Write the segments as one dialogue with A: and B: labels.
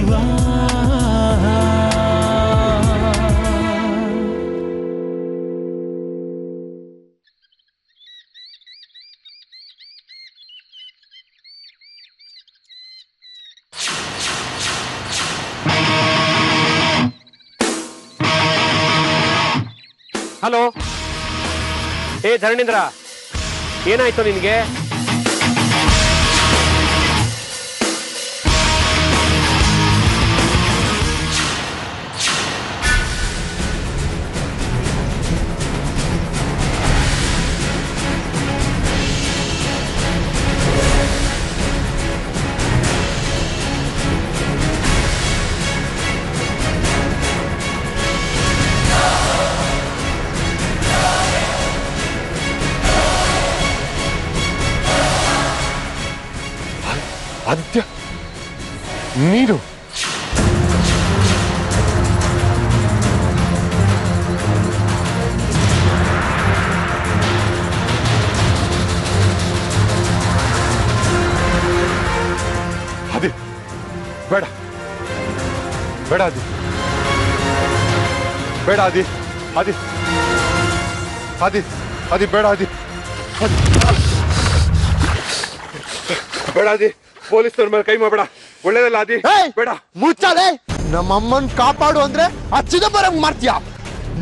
A: ಜೀವ.
B: ಹಲೋ, ಏ ಧರಣೇಂದ್ರ, ಏನಾಯ್ತು ನಿನ್ಗೆ?
C: ಆದಿತ್ಯ, ನೀನು ಅದಿ ಬೇಡ ಬೇಡ ಅದಿ ಬೇಡ ಅದಿ ಅದಿ ಅದಿ ಅದಿ ಬೇಡ ಅದಿ ಬೇಡ ಅದಿ, ಪೊಲೀಸ್ನವ್ರ ಮೇಲೆ ಕೈ ಮಾಡಬೇಡ, ಒಳ್ಳೇದಲ್ಲ ಅದಿ, ಬೇಡ.
D: ಮುಚ್ಚಾಲೆ, ನಮ್ಮಮ್ಮನ್ ಕಾಪಾಡು ಅಂದ್ರೆ ಆ ಚಿದಂಬರಂ ಮಾಡ್ತೀಯ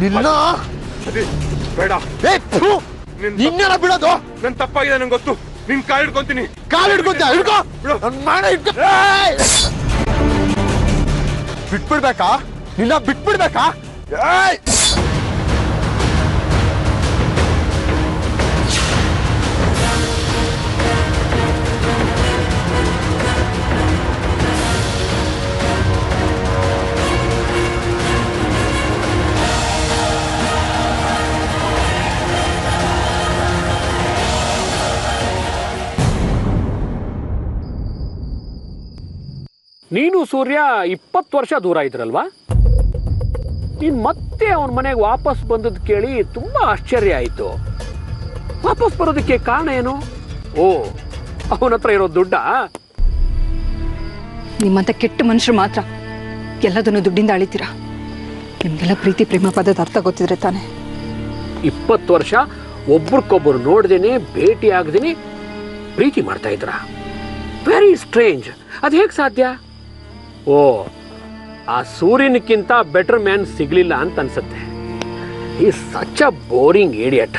D: ನಿನ್ನ.
C: ಬೇಡ,
D: ನಿನ್ನೆಲ್ಲ ಬಿಡೋದು.
C: ನನ್ ತಪ್ಪಾಗಿದೆ ನಂಗೆ ಗೊತ್ತು, ನಿನ್ ಕಾಲ್ ಹಿಡ್ಕೊಂತೀನಿ.
D: ಕಾಲ್ ಹಿಡ್ಕೊಂತ ಹಿಡ್ಕೋ, ನನ್ ಮಾನ ಹಿಡ್ಕೊ. ಬಿಟ್ಬಿಡ್ಬೇಕಾ ನಿನ್ನ, ಬಿಟ್ಬಿಡ್ಬೇಕಾ?
B: ನೀನು ಸೂರ್ಯ 20 ವರ್ಷ ದೂರ ಇದ್ರಲ್ವಾ? ನೀನ್ ಮತ್ತೆ ಅವನ ಮನೆಗೆ ವಾಪಸ್ ಬಂದದ್ದು ಕೇಳಿ ತುಂಬಾ ಆಶ್ಚರ್ಯ ಆಯ್ತು. ವಾಪಸ್ ಬರೋದಕ್ಕೆ ಕಾರಣ ಏನು? ಓ, ಅವನ ಹತ್ರ ಇರೋ ದುಡ್ಡ?
E: ನಿಮ್ಮಂತ ಕೆಟ್ಟ ಮನುಷ್ಯರು ಮಾತ್ರ ಎಲ್ಲದನ್ನು ದುಡ್ಡಿಂದ ಅಳಿತೀರಾ. ನಿಮ್ಗೆಲ್ಲ ಪ್ರೀತಿ ಪ್ರೇಮ ಪದದ ಅರ್ಥ ಗೊತ್ತಿದ್ರೆ ತಾನೆ.
B: 20 ವರ್ಷ ಒಬ್ರಿಗೊಬ್ಬರು ನೋಡ್ದೇನೆ, ಭೇಟಿ ಆಗದೇನೆ ಪ್ರೀತಿ ಮಾಡ್ತಾ ಇದ್ರ? Very strange. ಅದು ಹೇಗೆ ಸಾಧ್ಯ? ಓ, ಆ ಸೂರ್ಯನಕ್ಕಿಂತ ಬೆಟರ್ ಮ್ಯಾನ್ ಸಿಗ್ಲಿಲ್ಲ ಅಂತ ಅನ್ಸುತ್ತೆ. ಈ ಸಚ್ ಅ ಬೋರಿಂಗ್ ಇಡಿಯಟ್.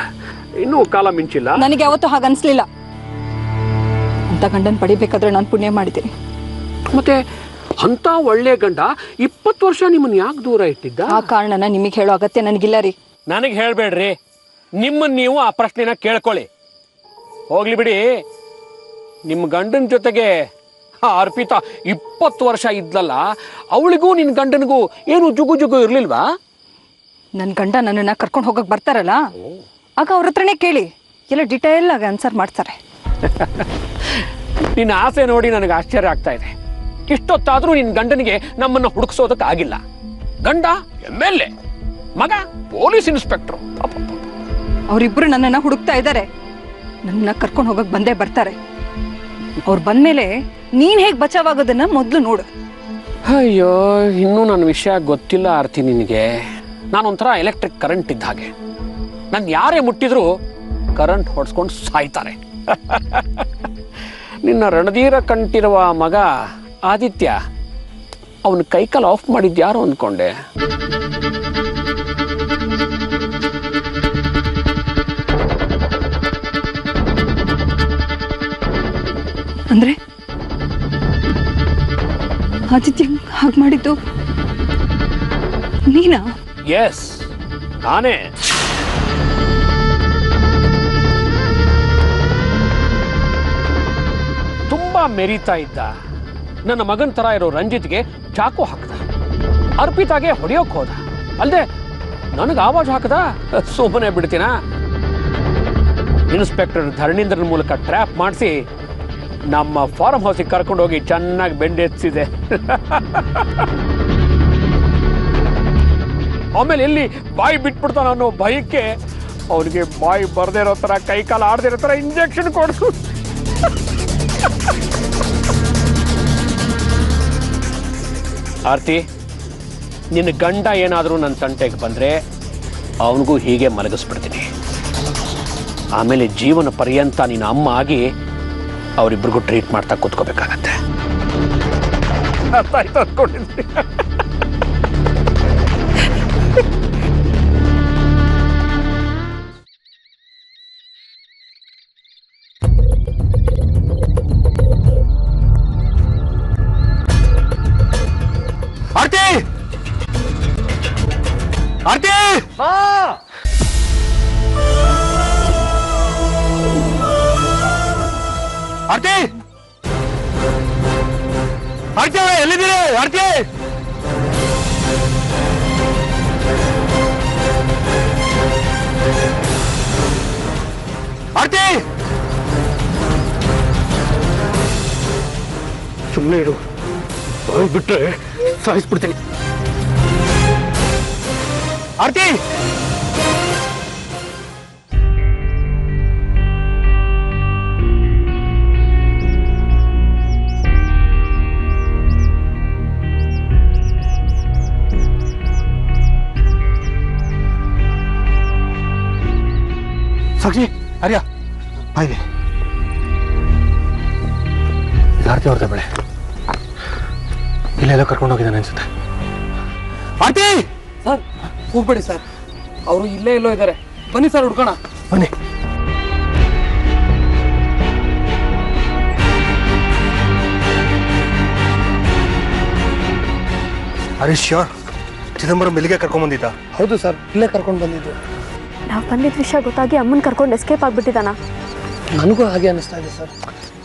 B: ಇನ್ನೂ ಕಾಲ ಮಿಂಚಿಲ್ಲ.
E: ನನಗೆ ಯಾವತ್ತೂ ಹಾಗನ್ಸ್ಲಿಲ್ಲ. ಅಂತ ಗಂಡನ್ ಪಡಿಬೇಕಾದ್ರೆ ನಾನು ಪುಣ್ಯ ಮಾಡಿದ್ದೀನಿ.
B: ಮತ್ತೆ ಅಂತ ಒಳ್ಳೆ ಗಂಡ 20 ವರ್ಷ ನಿಮ್ಮನ್ನ ಯಾಕೆ ದೂರ ಇಟ್ಟಿದ್ದ?
E: ಆ ಕಾರಣನ ನಿಮಗೆ ಹೇಳೋ ಅಗತ್ಯ ನನಗಿಲ್ಲ ರೀ.
B: ನನಗೆ ಹೇಳ್ಬೇಡ್ರಿ, ನಿಮ್ಮನ್ನ ನೀವು ಆ ಪ್ರಶ್ನೆನ ಕೇಳ್ಕೊಳ್ಳಿ. ಹೋಗ್ಲಿ ಬಿಡಿ. ನಿಮ್ಮ ಗಂಡನ ಜೊತೆಗೆ ಅರ್ಪಿತಾ 20 ವರ್ಷ ಇದ್ಲಲ್ಲ, ಅವಳಿಗೂ ನಿನ್ನ ಗಂಡನಿಗೂ ಏನು ಜುಗು ಜುಗು ಇರ್ಲಿಲ್ವಾ?
E: ನನ್ನ ಗಂಡ ನನ್ನನ್ನ ಕರ್ಕೊಂಡು ಹೋಗಕ್ ಬರ್ತಾರಲ್ಲ, ಆಗ ಅವ್ರ ಹತ್ರನೇ ಕೇಳಿ, ಎಲ್ಲ ಡಿಟೇಲ್ ಆಗಿ ಆನ್ಸರ್ ಮಾಡ್ತಾರೆ.
B: ನಿನ್ನ ಆಸೆ ನೋಡಿ ನನಗೆ ಆಶ್ಚರ್ಯ ಆಗ್ತಾ ಇದೆ. ಇಷ್ಟೊತ್ತಾದ್ರೂ ನಿನ್ನ ಗಂಡನಿಗೆ ನಮ್ಮನ್ನ ಹುಡುಕ್ಸೋದಕ್ಕೆ ಆಗಿಲ್ಲ. ಗಂಡ MLA, ಮಗ ಪೊಲೀಸ್ ಇನ್ಸ್ಪೆಕ್ಟರ್.
E: ಅವರಿಬ್ರು ನನ್ನನ್ನ ಹುಡುಕ್ತಾ ಇದ್ದಾರೆ. ನನ್ನ ಕರ್ಕೊಂಡು ಹೋಗಕ್ ಬಂದೇ ಬರ್ತಾರೆ. ಅವ್ರು ಬಂದ್ಮೇಲೆ ನೀನ್ ಹೇಗ್ ಬಚಾವಾಗೋದನ್ನ ಮೊದ್ಲು ನೋಡು.
B: ಅಯ್ಯೋ, ಇನ್ನೂ ನನ್ನ ವಿಷಯ ಗೊತ್ತಿಲ್ಲ ಆರ್ತಿ ನಿನಗೆ. ನಾನೊಂಥರ ಎಲೆಕ್ಟ್ರಿಕ್ ಕರೆಂಟ್ ಇದ್ದ ಹಾಗೆ. ನಾನು ಯಾರೇ ಮುಟ್ಟಿದ್ರು ಕರೆಂಟ್ ಹೊಡ್ಸ್ಕೊಂಡು ಸಾಯ್ತಾರೆ. ನಿನ್ನ ರಣಧೀರ ಕಂಟಿರುವ ಮಗ ಆದಿತ್ಯ, ಅವನ ಕೈಕಾಲು ಆಫ್ ಮಾಡಿದ್ಯಾರು ಅಂದ್ಕೊಂಡೆ.
E: ಅಂದ್ರೆ ಆದಿತ್ಯ ಹಾಗೆ ಮಾಡಿದ್ದು ನೀನಾ?
B: ಎಸ್, ನಾನೇ. ತುಂಬಾ ಮೆರೀತಾ ಇದ್ದ ನನ್ನ ಮಗನ ತರ ಇರೋ ರಂಜಿತ್ಗೆ ಚಾಕು ಹಾಕದ, ಅರ್ಪಿತಾಗೆ ಹೊಡೆಯೋಕ್ ಹೋದ. ಅಲ್ದೆ ನನಗೆ ಆವಾಜ್ ಹಾಕದ. ಸುಮ್ಮನೆ ಬಿಡ್ತೀನ? ಇನ್ಸ್ಪೆಕ್ಟರ್ ಧರಣೀಂದ್ರನ ಮೂಲಕ ಟ್ರ್ಯಾಪ್ ಮಾಡಿಸಿ ನಮ್ಮ ಫಾರ್ಮ್ ಹೌಸಿಗೆ ಕರ್ಕೊಂಡೋಗಿ ಚೆನ್ನಾಗಿ ಬೆಂಡೆತ್ಸಿದೆ. ಆಮೇಲೆ ಎಲ್ಲಿ ಬಾಯಿ ಬಿಟ್ಬಿಡ್ತಾನ ಅನ್ನೋ ಭಯಕ್ಕೆ ಅವನಿಗೆ ಬಾಯಿ ಬರ್ದೇ ಇರೋ ಥರ, ಕೈ ಕಾಲು ಆಡದೇ ಇರೋ ಥರ ಇಂಜೆಕ್ಷನ್ ಕೊಡಿಸು. ಆರ್ತಿ, ನಿನ್ನ ಗಂಡ ಏನಾದರೂ ನನ್ನ ತಂಟೆಗೆ ಬಂದರೆ ಅವನಿಗೂ ಹೀಗೆ ಮಲಗಿಸ್ಬಿಡ್ತೀನಿ. ಆಮೇಲೆ ಜೀವನ ಪರ್ಯಂತ ನಿನ್ನ ಅಮ್ಮ ಆಗಿ ಅವರಿಬ್ಬರಿಗೂ ಟ್ರೀಟ್ ಮಾಡ್ತಾ ಕೂತ್ಕೋಬೇಕಾಗತ್ತೆ. ಅರ್ಥ ಆಯ್ತು ಅಂದ್ಕೊಂಡಿದ್ದೀನಿ.
D: ಆರ್ತಿ, ಆರ್ತಿ, ಆರ್ತಿ, ಆರ್ತಿ ಎಲ್ಲಿದ್ದೀರಿ? ಆರ್ತಿ, ಆರ್ತಿ,
B: ಸುಮ್ಮನೆ ಇರು, ಬಿಟ್ರೆ ಸಾಯಿಸ್ಬಿಡ್ತೀನಿ.
D: ಆರ್ತಿ, ಸಾಕ್ಷಿ, ಅರ್ಯ ಬಾಯ್ದೆ ಆರ್ತಿ ಅವ್ರದ್ದೆ ಬೆಳೆ ಇಲ್ಲೆಲ್ಲ ಕರ್ಕೊಂಡು ಹೋಗಿದ್ದಾನೆ ಅನ್ಸುತ್ತೆ. ಆರ್ತಿ,
A: ಸರ್ ಹೋಗ್ಬೇಡಿ ಸರ್, ಅವರು ಇಲ್ಲೇ ಎಲ್ಲೋ ಇದ್ದಾರೆ. ಬನ್ನಿ ಸರ್, ಹುಡ್ಕೋಣ.
D: ಬನ್ನಿ. ಹರೀಶ್ ಶ್ಯೂರ್ ಚಿದಂಬರಂ ಇಲ್ಲಿಗೆ ಕರ್ಕೊಂಡ್ಬಂದಿದ್ದ?
A: ಹೌದು ಸರ್, ಇಲ್ಲೇ ಕರ್ಕೊಂಡು ಬಂದಿದ್ದು.
F: ನಾವು ಬಂದಿದ್ದ ವಿಷಯ ಗೊತ್ತಾಗಿ ಅಮ್ಮನ್ ಕರ್ಕೊಂಡು ಎಸ್ಕೇಪ್ ಆಗ್ಬಿಟ್ಟಿದ್ದಾನ.
A: ನನಗೂ ಹಾಗೆ ಅನಿಸ್ತಾ ಇದೆ ಸರ್.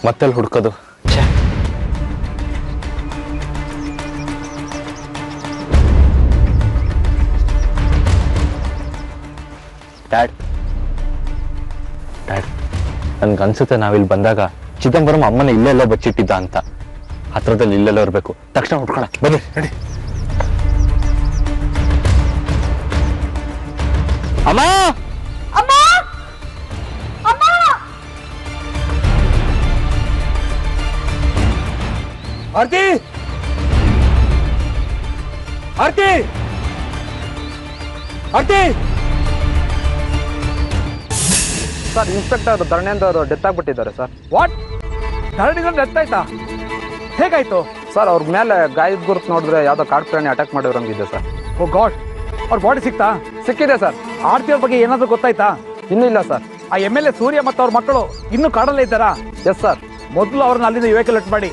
D: ಮತ್ತೆಲ್ಲಿ ಹುಡ್ಕೋದು?
G: ಡ್ಯಾಡ್, ನನ್ಗನ್ಸುತ್ತೆ ನಾವಿಲ್ಲಿ ಬಂದಾಗ ಚಿದಂಬರಂ ಅಮ್ಮನ ಇಲ್ಲೆಲ್ಲ ಬಚ್ಚಿಟ್ಟಿದ್ದ ಅಂತ. ಹತ್ರದಲ್ಲಿ ಇಲ್ಲೆಲ್ಲ ಇರಬೇಕು. ತಕ್ಷಣ ಹುಡ್ಕೋಣ,
D: ಬನ್ನಿ ನಡಿ.
G: ಅಮ್ಮ,
D: ಆರ್ತಿ, ಆರ್ತಿ, ಆರ್ತಿ.
A: ಸರ್, ಇನ್ಸ್ಪೆಕ್ಟರ್ ಧರಣೇಂದ್ರ ಅವರು ಡೆತ್ ಆಗ್ಬಿಟ್ಟಿದ್ದಾರೆ ಸರ್.
D: ವಾಟ್? ಧರಣಿಗಳು ಡೆತ್ ಆಯ್ತಾ? ಹೇಗಾಯ್ತು
A: ಸರ್, ಅವ್ರ ಮೇಲೆ ಗಾಯದ ಗುರುತು ನೋಡಿದ್ರೆ ಯಾವ್ದೋ ಕಾಡು ಪ್ರಾಣಿ ಅಟ್ಯಾಕ್ ಮಾಡಿರೋಂಗಿದೆ ಸರ್.
D: ಓ ಗಾಡ್, ಅವ್ರ ಬಾಡಿ ಸಿಕ್ತಾ?
A: ಸಿಕ್ಕಿದೆ ಸರ್.
D: ಆರ್ತಿ ಅವ್ರ ಬಗ್ಗೆ ಏನಾದ್ರು ಗೊತ್ತಾಯ್ತಾ?
A: ಇನ್ನೂ ಇಲ್ಲ ಸರ್.
D: ಆ MLA ಸೂರ್ಯ ಮತ್ತು ಅವ್ರ ಮಕ್ಕಳು ಇನ್ನೂ ಕಾಡಲ್ಲೇ ಇದ್ದಾರಾ?
A: Yes sir.
D: ಮೊದಲು ಅವ್ರನ್ನ ಅಲ್ಲಿಂದ ಇವ್ಯಾಕ್ಯುಲೇಟ್ ಮಾಡಿ,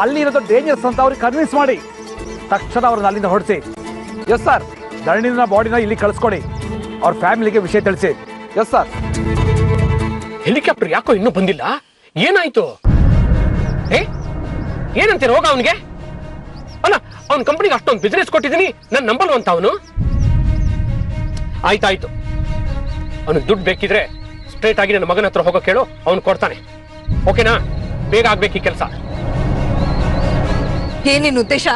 D: ಅಲ್ಲಿ ಇರೋದು ಡೇಂಜರ್ಸ್ ಅಂತ ಅವ್ರಿಗೆ ಕನ್ವಿನ್ಸ್ ಮಾಡಿ ತಕ್ಷಣ ಅವ್ರನ್ನ ಅಲ್ಲಿಂದ ಹೊಡಿಸಿ.
A: Yes sir.
D: ಧರಣಿನ ಬಾಡಿನ ಇಲ್ಲಿ ಕಳಿಸ್ಕೊಡಿ. ಅವ್ರ ಫ್ಯಾಮಿಲಿಗೆ ವಿಷಯ ತಿಳಿಸಿ.
A: Yes sir.
B: ಹೆಲಿಕಾಪ್ಟರ್ ಯಾಕೋ ಇನ್ನೂ ಬಂದಿಲ್ಲ? ಏನಾಯ್ತು? ಏನಂತೀರ ಹೋಗ ಅವನಿಗೆ? ಅಲ್ಲ, ಅವನ ಕಂಪನಿಗೆ ಅಷ್ಟೊಂದು ಬಿಸ್ನೆಸ್ ಕೊಟ್ಟಿದ್ದೀನಿ, ನನ್ನ ನಂಬಲ್ ಅಂತ ಅವನು. ಆಯ್ತಾಯ್ತು, ಅವನು ದುಡ್ಡು ಬೇಕಿದ್ರೆ ಸ್ಟ್ರೇಟ್ ಆಗಿ ನನ್ನ ಮಗನ ಹತ್ರ ಹೋಗೋ ಕೇಳು, ಅವನು ಕೊಡ್ತಾನೆ. ಓಕೆನಾ? ಬೇಗ ಆಗ್ಬೇಕು ಈ ಕೆಲಸ.
E: ಏನೇನು ಉದ್ದೇಶ?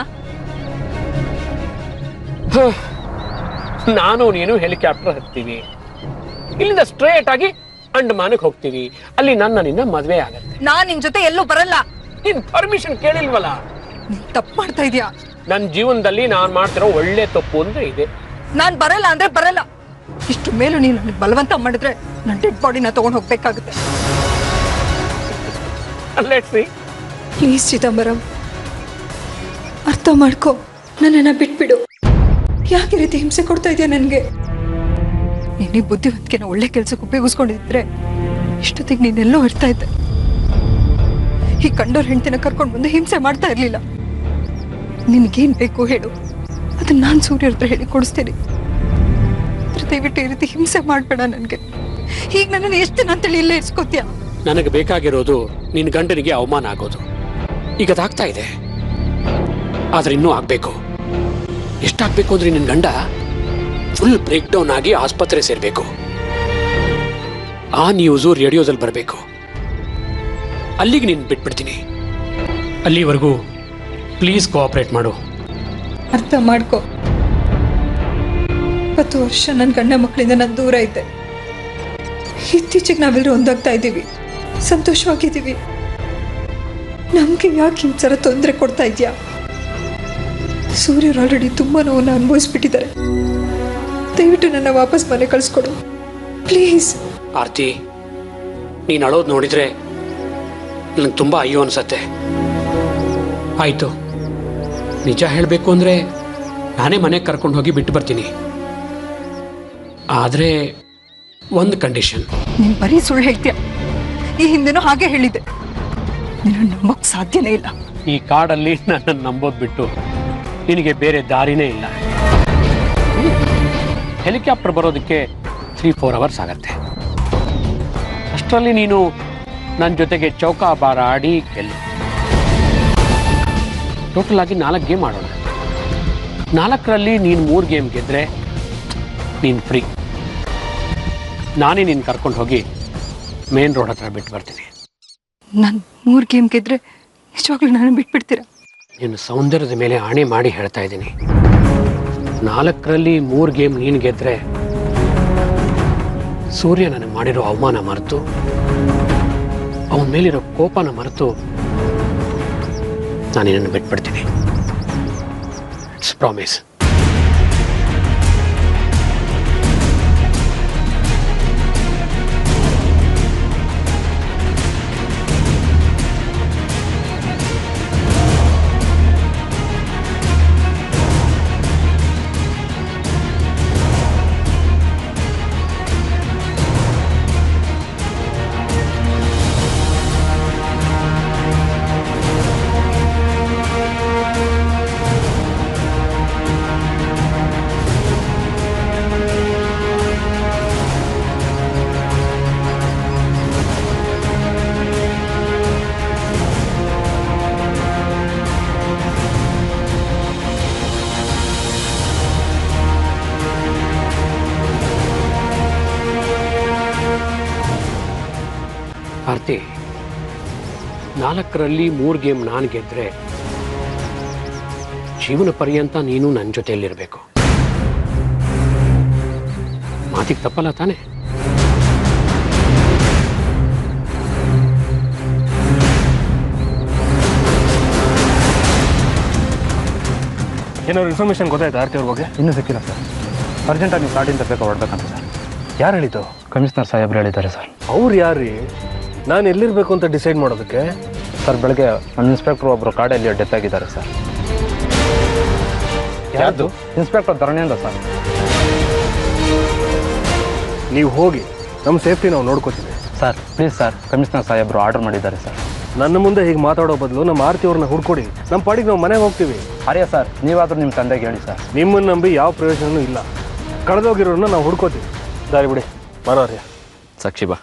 B: ನಾನು ನೀನು ಹೆಲಿಕಾಪ್ಟರ್ ಹತ್ತೀವಿ, ಇಲ್ಲಿಂದ ಸ್ಟ್ರೇಟ್ ಆಗಿ ಅಂಡಮಾನಕ್ಕೆ ಹೋಗ್ತೀವಿ. ಅಲ್ಲಿ ನಿನ್ನ ಮದ್ವೆ ಆಗತ್ತೆ.
E: ನಾನ್ ನಿನ್ ಜೊತೆ ಎಲ್ಲೂ ಬರಲ್ಲ.
B: ನೀನ್ ಪರ್ಮಿಷನ್ ಕೇಳಿಲ್ವಲ್ಲ?
E: ನೀನ್ ತಪ್ಪು ಮಾಡ್ತಾ ಇದೀಯಾ.
B: ನನ್ನ ಜೀವನದಲ್ಲಿ ನಾನ್ ಮಾಡ್ತಿರೋ ಒಳ್ಳೆ ತಪ್ಪು ಅಂದ್ರೆ ಇದೆ.
E: ನಾನ್ ಬರಲ್ಲ ಅಂದ್ರೆ ಬರಲ್ಲ. ಇಷ್ಟು ಮೇಲೂ ನೀನು ನನಗೆ ಬಲವಂತ ಮಾಡಿದ್ರೆ ನನ್ನ ಡೆಡ್ ಬಾಡಿನ ತಗೊಂಡು ಹೋಗ್ಬೇಕಾಗುತ್ತೆ.
B: Let's see.
E: ಪ್ಲೀಸ್ ಚಿದಂಬರಂ, ಅರ್ಥ ಮಾಡ್ಕೋ, ನನ್ನನ್ನ ಬಿಟ್ಬಿಡು. ಯಾಕೆ ರೀತಿ ಹಿಂಸೆ ಕೊಡ್ತಾ ಇದೆಯಾ ನನ್ಗೆ? ನೀನೇ ಬುದ್ಧಿವಂತಿಕೆನ ಒಳ್ಳೆ ಕೆಲ್ಸಕ್ಕೆ ಉಪಯೋಗಿಸ್ಕೊಂಡಿದ್ರೆ ಇಷ್ಟೊತ್ತಿಗೆ ನೀನೆಲ್ಲೋ ಇರ್ತಾ ಇದ್ದೆ. ಈ ಕಂಡೋರ್ ಹೆಂಡತಿನ ಕರ್ಕೊಂಡು ಬಂದು ಹಿಂಸೆ ಮಾಡ್ತಾ ಇರ್ಲಿಲ್ಲ. ನಿನ್ಗೇನ್ ಬೇಕು ಹೇಳು, ಅದನ್ನ ನಾನ್ ಸೂರ್ಯ ಹತ್ರ ಹೇಳಿ ಕೊಡಿಸ್ತೇನೆ. ದಯವಿಟ್ಟು ಈ ರೀತಿ ಹಿಂಸೆ ಮಾಡ್ಬೇಡ ನನ್ಗೆ. ಈಗ ನನ್ನನ್ನು ಎಷ್ಟು ದಿನ ಅಂತೇಳಿ ಇಲ್ಲೇ ಇರ್ಸ್ಕೋತೀಯ?
B: ನನಗೆ ಬೇಕಾಗಿರೋದು ನಿನ್ನ ಗಂಡನಿಗೆ ಅವಮಾನ ಆಗೋದು. ಈಗ ಅದಾಗ್ತಾ ಇದೆ, ಆದ್ರೆ ಇನ್ನೂ ಆಗ್ಬೇಕು. ಎಷ್ಟಾಗ್ಬೇಕು ಅಂದ್ರೆ ನಿನ್ನ ಗಂಡ ಫುಲ್ ಬ್ರೇಕ್ ಡೌನ್ ಆಗಿ ಆಸ್ಪತ್ರೆ ಸೇರ್ಬೇಕು. ಆ ನ್ಯೂಸು ರೇಡಿಯೋದಲ್ಲಿ ಬರಬೇಕು. ಅಲ್ಲಿಗೆ ನೀನು ಬಿಟ್ಬಿಡ್ತೀನಿ. ಅಲ್ಲಿವರೆಗೂ ಪ್ಲೀಸ್ ಕೋಆಪರೇಟ್ ಮಾಡು.
E: ಅರ್ಥ ಮಾಡ್ಕೋ. 20 ವರ್ಷ ನನ್ನ ಗಂಡ ಮಕ್ಕಳಿಂದ ನಾನು ದೂರ ಇದ್ದೆ. ಇತ್ತೀಚೆಗೆ ನಾವೆಲ್ಲರೂ ಒಂದಾಗ್ತಾ ಇದ್ದೀವಿ, ಸಂತೋಷವಾಗಿದ್ದೀವಿ. ನಮ್ಗೆ ಯಾಕೆ ಈ ಥರ ತೊಂದರೆ ಕೊಡ್ತಾ ಇದೆಯಾ? ಸೂರ್ಯರು ಆಲ್ರೆಡಿ ತುಂಬ ನೋವನ್ನು ಅನುಭವಿಸ್ಬಿಟ್ಟಿದ್ದಾರೆ. ದಯವಿಟ್ಟು ನನ್ನ ವಾಪಸ್ ಮನೆ ಕಳಿಸ್ಕೊಡು ಪ್ಲೀಸ್.
B: ಆರ್ತಿ, ನೀನು ಅಳೋದು ನೋಡಿದ್ರೆ ನನಗೆ ತುಂಬ ಅಯ್ಯೋ ಅನ್ಸತ್ತೆ. ಆಯಿತು, ನಿಜ ಹೇಳಬೇಕು ಅಂದರೆ ನಾನೇ ಮನೆಗೆ ಕರ್ಕೊಂಡು ಹೋಗಿ ಬಿಟ್ಟು ಬರ್ತೀನಿ. ಆದರೆ ಒಂದು ಕಂಡೀಷನ್.
E: ನೀನು ಬರೀ ಸುಳ್ಳು ಹೇಳ್ತೀಯ. ಈ ಹಿಂದೆನೂ ಹಾಗೆ ಹೇಳಿದ್ದೆ. ನೀನು ನಂಬೋಕ್ಕೆ ಸಾಧ್ಯನೇ ಇಲ್ಲ.
B: ಈ ಕಾಡಲ್ಲಿ ನನ್ನನ್ನು ನಂಬೋದು ಬಿಟ್ಟು ನಿನಗೆ ಬೇರೆ ದಾರಿನೇ ಇಲ್ಲ. ಹೆಲಿಕಾಪ್ಟರ್ ಬರೋದಕ್ಕೆ 3-4 ಅವರ್ಸ್ ಆಗತ್ತೆ. ಅಷ್ಟರಲ್ಲಿ ನೀನು ನನ್ನ ಜೊತೆಗೆ ಚೌಕಾಬಾರ ಆಡಿ ಗೆಲ್ಲು. ಟೋಟಲ್ ಆಗಿ 4 ಗೇಮ್ ಆಡೋಣ. 4ರಲ್ಲಿ ನೀನು 3 ಗೇಮ್ ಗೆದ್ರೆ ನೀನು ಫ್ರೀ. ನಾನೇ ನೀನು ಕರ್ಕೊಂಡು ಹೋಗಿ ಮೇನ್ ರೋಡ್ ಹತ್ರ ಬಿಟ್ಟು ಬರ್ತೀನಿ.
E: ನಾನು 3 ಗೇಮ್ ಗೆದ್ರೆ ನಿಜವಾಗ್ಲೂ ನಾನು ಬಿಟ್ಬಿಡ್ತೀರಾ?
B: ನಿನ್ನ ಸೌಂದರ್ಯದ ಮೇಲೆ ಆಣೆ ಮಾಡಿ ಹೇಳ್ತಾ ಇದ್ದೀನಿ. 4ರಲ್ಲಿ 3 ಗೇಮ್ ನೀನು ಗೆದ್ರೆ ಸೂರ್ಯ ನನಗೆ ಮಾಡಿರೋ ಅವಮಾನ ಮರೆತು, ಅವನ ಮೇಲಿರೋ ಕೋಪನ ಮರೆತು ನಾನು ನಿನ್ನನ್ನು ಬಿಟ್ಬಿಡ್ತೀನಿ. It's promise. ಆರ್ತಿ, 4ರಲ್ಲಿ 3 ಗೇಮ್ ನಾನು ಗೆದ್ರೆ ಜೀವನ ಪರ್ಯಂತ ನೀನು ನನ್ನ ಜೊತೆಯಲ್ಲಿರಬೇಕು. ಮಾತಿಗೆ ತಪ್ಪಲ್ಲ ತಾನೆ?
H: ಏನಾದ್ರು ಇನ್ಫಾರ್ಮೇಷನ್ ಗೊತ್ತಾಯ್ತು ಆರ್ತಿ ಅವ್ರ ಬಗ್ಗೆ?
G: ಇನ್ನೂ ಸಿಕ್ಕಿಲ್ಲ ಸರ್. ಅರ್ಜೆಂಟಾಗಿ ನೀವು ಕಾಡಿಂದ ಬೇಕಾ ಹೊರಡ್ಬೇಕಂತ ಸರ್.
H: ಯಾರು ಹೇಳಿದ್ದು?
G: ಕಮಿಷನರ್ ಸಾಹೇಬ್ರು ಹೇಳಿದ್ದಾರೆ ಸರ್.
H: ಅವ್ರು ಯಾರೀ? ನಾನು ಎಲ್ಲಿರ್ಬೇಕು ಅಂತ ಡಿಸೈಡ್ ಮಾಡೋದಕ್ಕೆ?
G: ಸರ್, ಬೆಳಗ್ಗೆ ನಮ್ಮ ಇನ್ಸ್ಪೆಕ್ಟರ್ ಒಬ್ಬರು ಕಾಡಲ್ಲಿ ಡೆತ್ ಆಗಿದ್ದಾರೆ ಸರ್.
H: ಯಾರ್ದು?
G: ಇನ್ಸ್ಪೆಕ್ಟರ್ ಧರಣಿಯಿಂದ ಸರ್.
H: ನೀವು ಹೋಗಿ ನಮ್ಮ ಸೇಫ್ಟಿ ನಾವು ನೋಡ್ಕೋತೀವಿ.
G: ಸರ್ ಪ್ಲೀಸ್ ಸರ್, ಕಮಿಷನರ್ ಸಾಹೇಬ್ರು ಆರ್ಡರ್ ಮಾಡಿದ್ದಾರೆ ಸರ್.
H: ನನ್ನ ಮುಂದೆ ಹೀಗೆ ಮಾತಾಡೋ ಬದಲು ನಮ್ಮ ಆರ್ತಿ ಅವ್ರನ್ನ ಹುಡ್ಕೊಡಿ. ನಮ್ಮ ಪಾಡಿಗೆ ನಾವು ಮನೆಗೆ ಹೋಗ್ತೀವಿ.
G: ಅರಿಯ ಸರ್, ನೀವಾದರೂ ನಿಮ್ಮ ತಂದೆಗೆ ಹೇಳಿ ಸರ್.
H: ನಿಮ್ಮನ್ನು ನಂಬಿ ಯಾವ ಪ್ರಯೋಜನವೂ ಇಲ್ಲ. ಕಳೆದೋಗಿರೋರನ್ನ ನಾವು ಹುಡ್ಕೋತೀವಿ. ದಾರಿ ಬಿಡಿ, ಬರೋರ್ಯ.
G: ಸಾಕ್ಷಿ ಬಾ.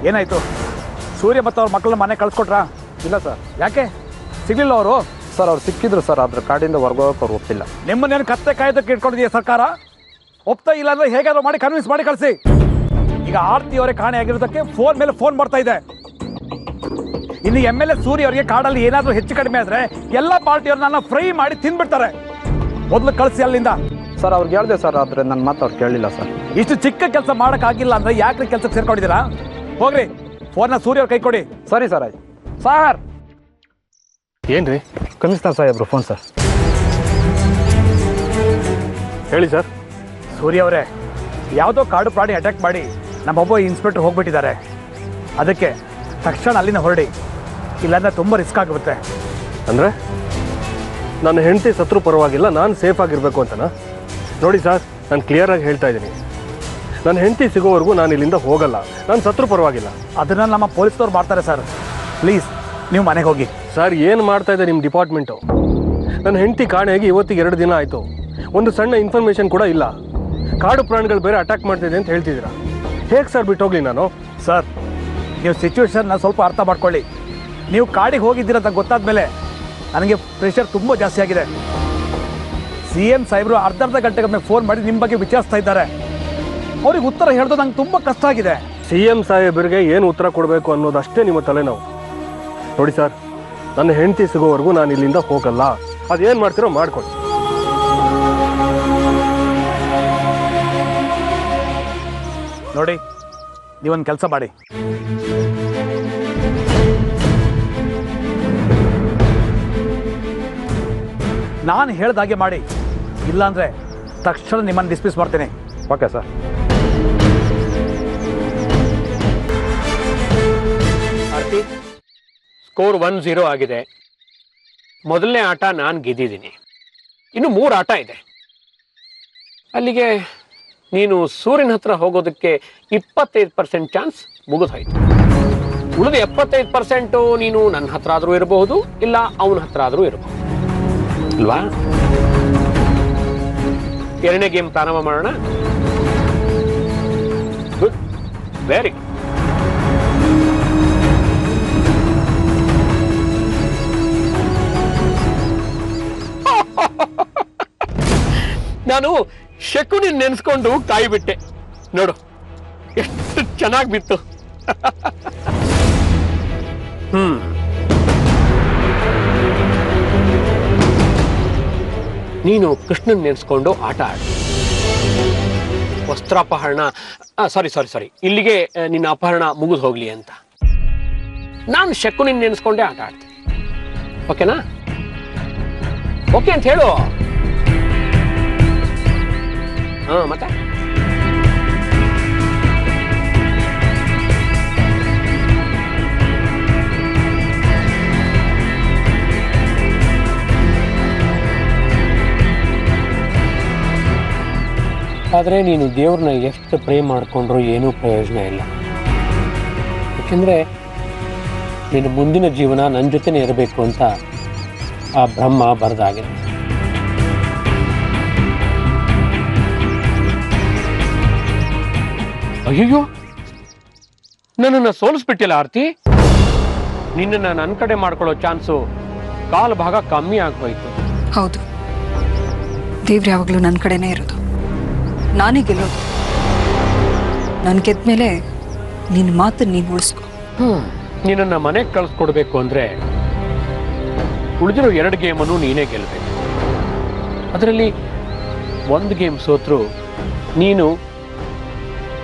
D: ಏನಾಯ್ತು? ಸೂರ್ಯ ಮತ್ತು ಅವ್ರ ಮಕ್ಕಳನ್ನ ಮನೆ ಕಳ್ಸ್ಕೊಟ್ರಾ?
G: ಇಲ್ಲ ಸರ್.
D: ಯಾಕೆ ಸಿಗ್ಲಿಲ್ಲ ಅವರು?
G: ಸರ್, ಅವ್ರು ಸಿಕ್ಕಿದ್ರು ಸರ್, ಆದ್ರೆ ಕಾಡಿಂದ ಹೊರಗೋಗಕ್ಕೆ ಅವ್ರು ಒಪ್ಪಿಲ್ಲ.
D: ನಿಮ್ಮನ್ನೇನು ಕತ್ತೆ ಕಾಯ್ದಕ್ಕೆ ಇಟ್ಕೊಂಡಿದೆಯಾ ಸರ್ಕಾರ? ಒಪ್ತಾ ಇಲ್ಲ ಅಂದ್ರೆ ಹೇಗಾದ್ರೂ ಮಾಡಿ ಕನ್ವಿನ್ಸ್ ಮಾಡಿ ಕಳಿಸಿ. ಈಗ ಆರ್ತಿ ಅವರೇ ಕಾಣೆ ಆಗಿರೋದಕ್ಕೆ ಫೋನ್ ಮೇಲೆ ಫೋನ್ ಮಾಡ್ತಾ ಇದೆ. ಇನ್ನು MLA ಸೂರ್ಯ ಅವರಿಗೆ ಕಾಡಲ್ಲಿ ಏನಾದರೂ ಹೆಚ್ಚು ಕಡಿಮೆ ಆದ್ರೆ ಎಲ್ಲ ಪಾರ್ಟಿಯವ್ರನ್ನ ಫ್ರೈ ಮಾಡಿ ತಿನ್ಬಿಡ್ತಾರೆ. ಮೊದಲು ಕಳಿಸಿ ಅಲ್ಲಿಂದ.
G: ಸರ್, ಅವ್ರಿಗೆ ಹೇಳಿದೆ ಸರ್, ಆದ್ರೆ ನನ್ನ ಮಾತು ಅವ್ರು ಕೇಳಲಿಲ್ಲ ಸರ್.
D: ಇಷ್ಟು ಚಿಕ್ಕ ಕೆಲಸ ಮಾಡೋಕ್ಕಾಗಿಲ್ಲ ಅಂದ್ರೆ ಯಾಕೆ ಕೆಲಸಕ್ಕೆ ಸೇರ್ಕೊಂಡಿದ್ದೀರಾ? ಹೋಗ್ರಿ, ಫೋನ್ನ ಸೂರ್ಯ ಅವ್ರ ಕೈ ಕೊಡಿ.
G: ಸರಿ ಸರ್, ಆಯ್ತು. ಸರ್,
H: ಏನ್ರಿ?
G: ಕಮಿಷನರ್ ಸಾಹೇಬ್ರು ಫೋನ್ ಸರ್.
H: ಹೇಳಿ ಸರ್.
D: ಸೂರ್ಯ ಅವರೇ, ಯಾವುದೋ ಕಾಡು ಪ್ರಾಣಿ ಅಟ್ಯಾಕ್ ಮಾಡಿ ನಮ್ಮೊಬ್ಬ ಇನ್ಸ್ಪೆಕ್ಟರ್ ಹೋಗ್ಬಿಟ್ಟಿದ್ದಾರೆ. ಅದಕ್ಕೆ ತಕ್ಷಣ ಅಲ್ಲಿಂದ ಹೊರಡಿ, ಇಲ್ಲಾಂದ್ರೆ ತುಂಬ ರಿಸ್ಕ್ ಆಗುತ್ತೆ.
H: ಅಂದರೆ ನನ್ನ ಹೆಂಡತಿ ಸತ್ರು ಪರವಾಗಿಲ್ಲ, ನಾನು ಸೇಫ್ ಆಗಿರಬೇಕು ಅಂತನಾ? ನೋಡಿ ಸರ್, ನಾನು ಕ್ಲಿಯರಾಗಿ ಹೇಳ್ತಾ ಇದ್ದೀನಿ. ನನ್ನ ಹೆಂಡತಿ ಸಿಗೋವರೆಗೂ ನಾನು ಇಲ್ಲಿಂದ ಹೋಗಲ್ಲ. ನಾನು ಸತ್ರು ಪರವಾಗಿಲ್ಲ.
D: ಅದನ್ನು ನಮ್ಮ ಪೊಲೀಸ್ನವ್ರು ಮಾಡ್ತಾರೆ ಸರ್. ಪ್ಲೀಸ್ ನೀವು ಮನೆಗೆ ಹೋಗಿ.
H: ಸರ್, ಏನು ಮಾಡ್ತಾ ಇದೆ ನಿಮ್ಮ ಡಿಪಾರ್ಟ್ಮೆಂಟು? ನನ್ನ ಹೆಂಡತಿ ಕಾಣೆಯಾಗಿ ಇವತ್ತಿಗೆ 2 ದಿನ ಆಯಿತು. ಒಂದು ಸಣ್ಣ ಇನ್ಫಾರ್ಮೇಷನ್ ಕೂಡ ಇಲ್ಲ. ಕಾಡು ಪ್ರಾಣಿಗಳು ಬೇರೆ ಅಟ್ಯಾಕ್ ಮಾಡ್ತಿದೆ ಅಂತ ಹೇಳ್ತಿದ್ದೀರಾ. ಹೇಗೆ ಸರ್ ಬಿಟ್ಟೋಗ್ಲಿ ನಾನು?
D: ಸರ್, ನೀವು ಸಿಚುವೇಶನ್ನ ಸ್ವಲ್ಪ ಅರ್ಥ ಮಾಡ್ಕೊಳ್ಳಿ. ನೀವು ಕಾಡಿಗೆ ಹೋಗಿದ್ದೀರಂತ ಗೊತ್ತಾದ ಮೇಲೆ ನನಗೆ ಪ್ರೆಷರ್ ತುಂಬ ಜಾಸ್ತಿ ಆಗಿದೆ. CM ಸಾಹೇಬರು ಅರ್ಧ ಗಂಟೆಗೊಮ್ಮೆ ಫೋನ್ ಮಾಡಿ ನಿಮ್ಮ ಬಗ್ಗೆ ವಿಚಾರಿಸ್ತಾ ಇದ್ದಾರೆ. ಅವ್ರಿಗೆ ಉತ್ತರ ಹೇಳೋದು ನಂಗೆ ತುಂಬ ಕಷ್ಟ ಆಗಿದೆ.
H: CM ಸಾಹೇಬರಿಗೆ ಏನು ಉತ್ತರ ಕೊಡಬೇಕು ಅನ್ನೋದಷ್ಟೇ ನಿಮ್ಮ ತಲೆನೋವು. ನೋಡಿ ಸರ್, ನನ್ನ ಹೆಂಡತಿ ಸಿಗೋವರೆಗೂ ನಾನು ಇಲ್ಲಿಂದ ಹೋಗಲ್ಲ. ಅದೇನು ಮಾಡ್ತಿರೋ ಮಾಡ್ಕೊಳ್ಳಿ.
D: ನೋಡಿ, ನೀವೊಂದು ಕೆಲಸ ಮಾಡಿ, ನಾನು ಹೇಳ್ದಾಗೆ ಮಾಡಿ, ಇಲ್ಲಾಂದ್ರೆ ತಕ್ಷಣ ನಿಮ್ಮನ್ನು ಡಿಸ್ಮಿಸ್ ಮಾಡ್ತೀನಿ.
H: Okay sir.
B: ಆರ್ತಿ, ಸ್ಕೋರ್ 1-0 ಆಗಿದೆ. ಮೊದಲನೇ ಆಟ ನಾನು ಗೆದ್ದಿದ್ದೀನಿ. ಇನ್ನು 3 ಆಟ ಇದೆ. ಅಲ್ಲಿಗೆ ನೀನು ಸೂರ್ಯನ ಹತ್ರ ಹೋಗೋದಕ್ಕೆ 25% ಚಾನ್ಸ್ ಮುಗಿದೋಯ್ತು. ಉಳಿದ 75% ನೀನು ನನ್ನ ಹತ್ರ ಆದರೂ ಇರಬಹುದು, ಇಲ್ಲ ಅವನ ಹತ್ರ ಆದರೂ ಇರಬಹುದು ಅಲ್ವಾ? ಎರಡನೇ ಗೇಮ್ ಪ್ರಾರಂಭ ಮಾಡೋಣ. Good, very good. ನಾನು ಶಕುನಿ ನೆನೆಸ್ಕೊಂಡು ಕಾಯಿ ಬಿಟ್ಟೆ. ನೋಡು ಎಷ್ಟು ಚೆನ್ನಾಗಿ ಬಿತ್ತು. ನೀನು ಕೃಷ್ಣನ್ ನೆನೆಸ್ಕೊಂಡು ಆಟ ಆಡು. ವಸ್ತ್ರಾಪಹರಣ, ಸಾರಿ, ಇಲ್ಲಿಗೆ ನಿನ್ನ ಅಪಹರಣ ಮುಗಿದು ಹೋಗ್ಲಿ ಅಂತ. ನಾನು ಶಕುನಿನ್ ನೆನೆಸ್ಕೊಂಡೇ ಆಟ ಆಡ್ತೀನಿ. ಓಕೆನಾ? ಓಕೆ ಅಂತ ಹೇಳು. ಮತ್ತೆ ಆದರೆ ನೀನು ದೇವ್ರನ್ನ ಎಷ್ಟು ಪ್ರೇ ಮಾಡಿಕೊಂಡ್ರೂ ಏನೂ ಪ್ರಯೋಜನ ಇಲ್ಲ. ಯಾಕೆಂದರೆ ನಿನ್ನ ಮುಂದಿನ ಜೀವನ ನನ್ನ ಜೊತೆನೇ ಇರಬೇಕು ಅಂತ ಆ ಬ್ರಹ್ಮ ಬರೆದಾಗಿದೆ. ಅಯ್ಯೋ, ನನ್ನನ್ನು ಸೋಲಿಸ್ಬಿಟ್ಟಿಲ್ಲ ಆರ್ತಿ. ನಿನ್ನನ್ನು ನನ್ನ ಕಡೆ ಮಾಡ್ಕೊಳ್ಳೋ ಚಾನ್ಸು ಕಾಲು ಭಾಗ ಕಮ್ಮಿ ಆಗೋಯ್ತು.
E: ಹೌದು, ದೇವ್ರು ಯಾವಾಗಲೂ ನನ್ನ ಕಡೆನೇ ಇರೋದು, ನಾನೇ ಗೆಲ್ಲೋದು. ನಾನು ಗೆದ್ಮೇಲೆ ನಿನ್ನ ಮಾತನ್ನು ನೀನು ಉಳಿಸ್ಕೊ.
B: ನಿನ್ನನ್ನು ಮನೆಗೆ ಕಳಿಸ್ಕೊಡ್ಬೇಕು ಅಂದರೆ ಉಳಿದಿರೋ 2 ಗೇಮನ್ನು ನೀನೇ ಗೆಲ್ಲಬೇಕು. ಅದರಲ್ಲಿ 1 ಗೇಮ್ ಸೋತ್ರು ನೀನು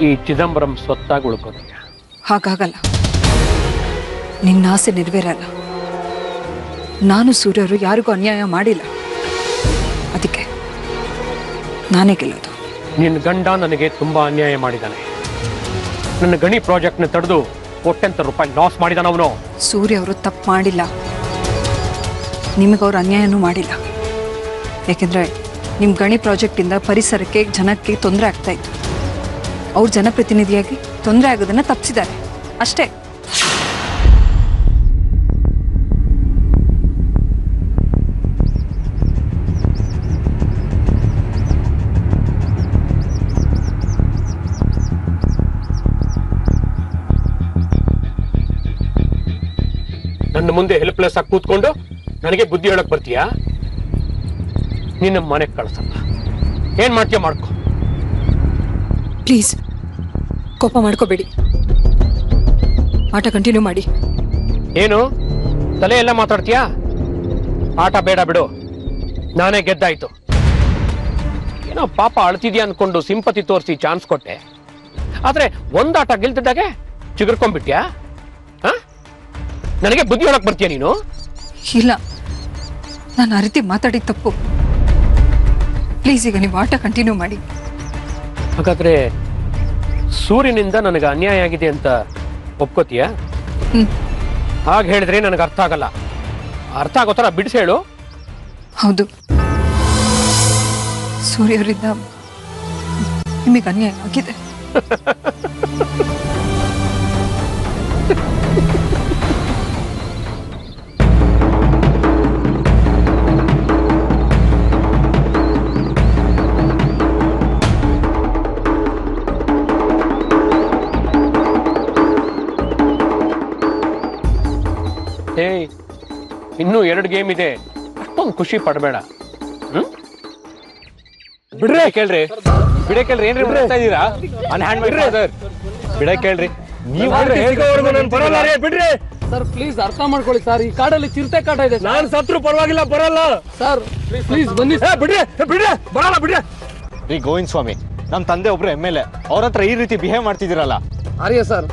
B: ಈ ಚಿದಂಬರಂ ಸ್ವತ್ತಾಗಿ ಉಳ್ಕೋತೀಯ.
E: ಹಾಗಾಗಲ್ಲ, ನಿನ್ನ ಆಸೆ ನೆರವೇರಲ್ಲ. ನಾನು ಸೂರ್ಯರು ಯಾರಿಗೂ ಅನ್ಯಾಯ ಮಾಡಿಲ್ಲ, ಅದಕ್ಕೆ ನಾನೇ ಗೆಲ್ಲೋದು.
B: ನಿನ್ನ ಗಂಡ ನನಗೆ ತುಂಬಾ ಅನ್ಯಾಯ ಮಾಡಿದ್ದಾನೆ. ನನ್ನ ಗಣಿ ಪ್ರಾಜೆಕ್ಟ್ನ ತಡೆದು ಕೋಟ್ಯಂತರ ರೂಪಾಯಿ ಲಾಸ್ ಮಾಡಿದಾನ ಅವನು.
E: ಸೂರ್ಯ ಅವರು ತಪ್ಪು ಮಾಡಿಲ್ಲ, ನಿಮಗವ್ರು ಅನ್ಯಾಯನೂ ಮಾಡಿಲ್ಲ. ಯಾಕೆಂದರೆ ನಿಮ್ಮ ಗಣಿ ಪ್ರಾಜೆಕ್ಟಿಂದ ಪರಿಸರಕ್ಕೆ, ಜನಕ್ಕೆ ತೊಂದರೆ ಆಗ್ತಾ ಇತ್ತು. ಅವ್ರ ಜನಪ್ರತಿನಿಧಿಯಾಗಿ ತೊಂದರೆ ಆಗೋದನ್ನು ತಪ್ಪಿಸಿದ್ದಾರೆ ಅಷ್ಟೇ.
B: ನನ್ನ ಮುಂದೆ ಹೆಲ್ಪ್ಲೆಸ್ ಆಗಿ ಕೂತ್ಕೊಂಡು ನನಗೆ ಬುದ್ಧಿ ಹೇಳಕ್ ಬರ್ತೀಯಾ? ನಿನ್ನ ಮನೆಗೆ ಕಳ್ಸಲ್ಲ. ಏನ್ ಮಾಡ್ತೀಯ ಮಾಡ್ಕೊ.
E: ಪ್ಲೀಸ್ ಕೋಪ ಮಾಡ್ಕೋಬೇಡಿ, ಆಟ ಕಂಟಿನ್ಯೂ ಮಾಡಿ.
B: ಏನು ತಲೆ ಎಲ್ಲ ಮಾತಾಡ್ತೀಯಾ? ಆಟ ಬೇಡ ಬಿಡು, ನಾನೇ ಗೆದ್ದಾಯ್ತು. ಏನೋ ಪಾಪ ಅಳ್ತಿದ್ಯಾ ಅನ್ಕೊಂಡು ಸಿಂಪತಿ ತೋರಿಸಿ ಚಾನ್ಸ್ ಕೊಟ್ಟೆ. ಆದ್ರೆ ಒಂದಾಟ ಗೆಲ್ತಿದ್ದಾಗೆ ಚಿಗುರ್ಕೊಂಡ್ಬಿಟ್ಯಾ? ನನಗೆ ಬುದ್ಧಿ ಹೇಳಕ್ ಬರ್ತೀಯ ನೀನು?
E: ಇಲ್ಲ, ನಾನು ಆ ರೀತಿ ಮಾತಾಡಿದ ತಪ್ಪು. ಪ್ಲೀಸ್ ಈಗ ನೀವು ಆಟ ಕಂಟಿನ್ಯೂ ಮಾಡಿ.
B: ಹಾಗಾದ್ರೆ ಸೂರ್ಯನಿಂದ ನನಗೆ ಅನ್ಯಾಯ ಆಗಿದೆ ಅಂತ ಒಪ್ಕೋತೀಯ? ಹಾಗೆ ಹೇಳಿದ್ರೆ ನನಗೆ ಅರ್ಥ ಆಗಲ್ಲ. ಅರ್ಥ ಆಗೋ ಥರ ಬಿಡಿಸಿ ಹೇಳು.
E: ಹೌದು, ಸೂರ್ಯವರಿಂದ ನಿಮಗೆ ಅನ್ಯಾಯ ಆಗಿದೆ.
B: ಇನ್ನೂ 2 ಗೇಮ್ ಇದೆ, ಅಷ್ಟೊಂದು ಖುಷಿ ಪಡಬೇಡ.
G: ಬಿಡ್ರಿ ಕೇಳ್ರಿ, ಬಿಡ ಕೇಳ್ರಿ. ಏನ್ರಿ ಮಾಡ್ತಾ ಇದೀರಾ? ಬಿಡ್ರಿ ಸರ್, ಬಿಡ ಕೇಳ್ರಿ. ನೀವು ಬಿಡ್ರಿ
A: ಸರ್, ಪ್ಲೀಸ್ ಅರ್ಥ ಮಾಡ್ಕೊಳ್ಳಿ ಸರ್. ಈ ಕಾಡಲ್ಲಿ ಚಿರತೆ ಕಾಟ ಇದೆ.
H: ನಾನು ಸತ್ರು ಪರವಾಗಿಲ್ಲ, ಬರಲ್ಲ
A: ಸರ್. ಪ್ಲೀಸ್ ಬನ್ನಿ.
H: ಬಿಡ್ರಿ ಬಿಡ್ರಿ, ಬರಲ್ಲ ಬಿಡ್ರಿ.
G: ರೀ ಗೋವಿಂದ ಸ್ವಾಮಿ, ನಮ್ಮ ತಂದೆ ಒಬ್ರು MLA, ಅವ್ರ ಹತ್ರ ಈ ರೀತಿ ಬಿಹೇವ್ ಮಾಡ್ತಿದ್ದೀರಲ್ಲ,
A: ಆರ್ಯ ಸರ್,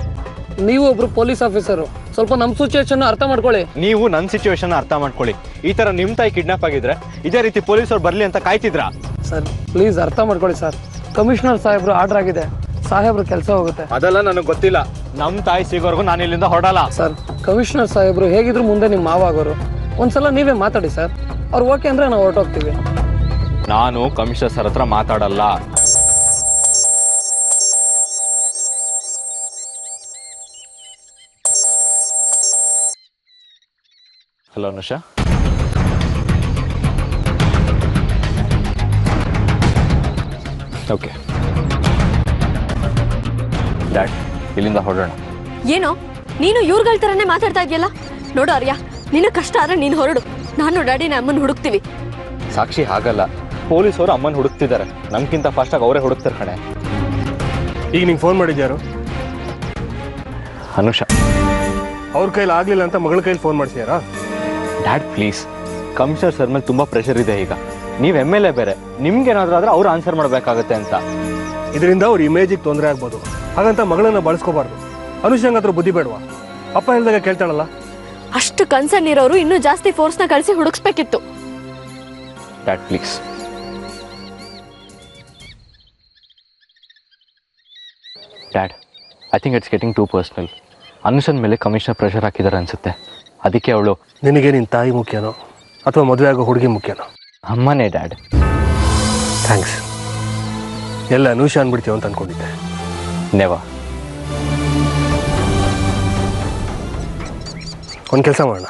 A: ನೀವು ಒಬ್ರು ಪೊಲೀಸ್ ಆಫೀಸರು, ಸ್ವಲ್ಪ ನಮ್ಮ ಸಿಚುವೇಶನ್ ಅರ್ಥ ಮಾಡ್ಕೊಳ್ಳಿ.
G: ನೀವು ನನ್ನ ಸಿಚುವೇಶನ್ ಅರ್ಥ ಮಾಡ್ಕೊಳ್ಳಿ. ಈ ತರ ನಿಮ್ಮ ತಾಯಿ ಕಿಡ್ನಾಪ್ ಆಗಿದ್ರೆ ಇದೇ ರೀತಿ ಪೊಲೀಸರು ಬರ್ಲಿ ಅಂತ ಕಾಯ್ತಿದ್ರಾ?
A: ಸರ್ ಪ್ಲೀಸ್ ಅರ್ಥ ಮಾಡ್ಕೊಳ್ಳಿ ಸರ್. ಕಮಿಷನರ್ ಸಾಹೇಬ್ರು ಆರ್ಡರ್ ಆಗಿದೆ, ಸಾಹೇಬ್ರ ಕೆಲಸ ಹೋಗುತ್ತೆ.
G: ಅದೆಲ್ಲ ನನಗೆ ಗೊತ್ತಿಲ್ಲ. ನಮ್ಮ ತಾಯಿ ಸಿಗೋವರೆಗೂ ನಾನು ಇಲ್ಲಿಂದ ಹೊರಡಲ್ಲ.
A: ಸರ್ ಕಮಿಷನರ್ ಸಾಹೇಬ್ರು ಹೇಗಿದ್ರು ಮುಂದೆ ನಿಮ್ಮ ಮಾವ ಆಗೋರು. ಒಂದ್ಸಲ ನೀವೇ ಮಾತಾಡಿ ಸರ್, ಅವ್ರು ಓಕೆ ಅಂದ್ರೆ ನಾವು ಹೊರಟೋಗ್ತೀವಿ.
G: ನಾನು ಕಮಿಷನರ್ ಸರ್ ಹತ್ರ ಮಾತಾಡಲ್ಲ. ಹಲೋ ಅನುಷಾ. ಓಕೆ ಡ್ಯಾಡ್, ಇಲ್ಲಿಂದ ಹೊರಡೋಣ.
F: ಏನೋ ನೀನು ಇವ್ರುಗಳ ಥರನೇ ಮಾತಾಡ್ತಾ ಇದೆಯಲ್ಲ. ನೋಡು ಆರ್ಯ, ನಿನ್ನ ಕಷ್ಟ ಆದ್ರೆ ನೀನು ಹೊರಡು. ನಾನು ಡ್ಯಾಡಿನ ಅಮ್ಮನ ಹುಡುಕ್ತೀವಿ.
G: ಸಾಕ್ಷಿ ಹಾಗಲ್ಲ, ಪೊಲೀಸರು ಅಮ್ಮನ ಹುಡುಕ್ತಿದ್ದಾರೆ. ನಮ್ಗಿಂತ ಫಾಸ್ಟಾಗಿ ಅವರೇ ಹುಡುಕ್ತಾರೆ ಕಣೆ.
H: ಈಗ ನಿಂಗೆ ಫೋನ್ ಮಾಡಿದ್ಯಾರು?
G: ಅನುಷಾ.
H: ಅವ್ರ ಕೈಲಿ ಆಗಲಿಲ್ಲ ಅಂತ ಮಗಳ ಕೈಲಿ ಫೋನ್ ಮಾಡಿಸ್ಯಾರಾ?
G: ಡ್ಯಾಡ್ ಪ್ಲೀಸ್, ಕಮಿಷನರ್ ಸರ್ ಮೇಲೆ ತುಂಬ ಪ್ರೆಷರ್ ಇದೆ ಈಗ. ನೀವು MLA ಬೇರೆ, ನಿಮ್ಗೇನಾದ್ರೂ ಆದ್ರೆ ಅವ್ರು ಆನ್ಸರ್ ಮಾಡಬೇಕಾಗತ್ತೆ ಅಂತ.
H: ಇದರಿಂದ ಅವ್ರ ಇಮೇಜಿಗೆ ತೊಂದರೆ ಆಗ್ಬೋದು. ಹಾಗಂತ ಮಗಳನ್ನ ಬಳಸ್ಕೋಬಾರ್ದು. ಅನುಷಂಗ್ ಹತ್ರ ಬುದ್ಧಿ ಬೇಡವಾ? ಅಪ್ಪ ಹೇಳಿದಾಗ ಕೇಳ್ತಾಳಲ್ಲ.
F: ಅಷ್ಟು ಕನ್ಸರ್ನ್ ಇರೋರು ಇನ್ನೂ ಜಾಸ್ತಿ ಫೋರ್ಸ್ನ ಕಳಿಸಿ ಹುಡುಕ್ಸ್ಬೇಕಿತ್ತು.
G: Dad please. Dad, I think it's getting too personal. ಅನುಷನ್ ಮೇಲೆ ಕಮಿಷನರ್ ಪ್ರೆಷರ್ ಹಾಕಿದ್ದಾರೆ ಅನ್ಸುತ್ತೆ. ಅದಕ್ಕೆ ಅವಳು.
H: ನಿನಗೆ ನಿನ್ನ ತಾಯಿ ಮುಖ್ಯನೋ ಅಥವಾ ಮದುವೆ ಆಗೋ ಹುಡುಗಿ ಮುಖ್ಯನೋ?
G: ಅಮ್ಮನೇ ಡ್ಯಾಡ್.
H: ಥ್ಯಾಂಕ್ಸ್. ಎಲ್ಲ ಅನುಷ ಅಂದ್ಬಿಡ್ತೀವಿ ಅಂತ ಅನ್ಕೊಂಡಿದ್ದೆ.
G: ನೆವರ್.
H: ಒಂದು ಕೆಲಸ ಮಾಡೋಣ,